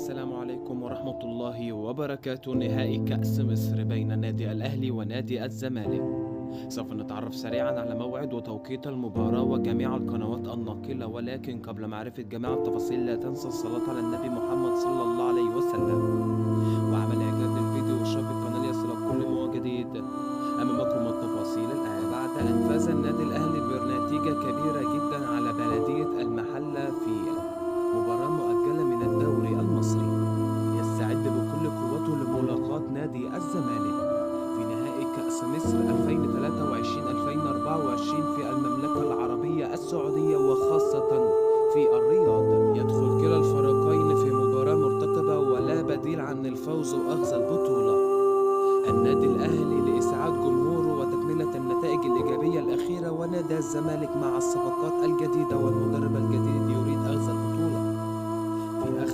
السلام عليكم ورحمة الله وبركاته. نهائي كأس مصر بين نادي الأهلي ونادي الزمالك. سوف نتعرف سريعا على موعد وتوقيت المباراة وجميع القنوات الناقلة، ولكن قبل معرفة جميع التفاصيل لا تنسى الصلاة على النبي محمد صلى الله عليه وسلم وعمل إعجاب للفيديو واشتراك بالقناة ليصلك كل ما هو جديد. أمامكم التفاصيل الآن. بعد أن فاز النادي الأهلي بنتيجة كبيرة جدا على بلدية المحلة في مباراة مؤجلة من الدوري المصري، يستعد بكل قوته لملاقاة نادي الزمالك في نهائي كأس مصر 2023-2024 في المملكة العربية السعودية وخاصة في الرياض. يدخل كلا الفريقين في مباراة مرتقبة ولا بديل عن الفوز وأخذ البطولة. النادي الأهلي لإسعاد جمهوره وتكملة النتائج الإيجابية الأخيرة، ونادى الزمالك مع الصفقات الجديدة والمدرب الجديد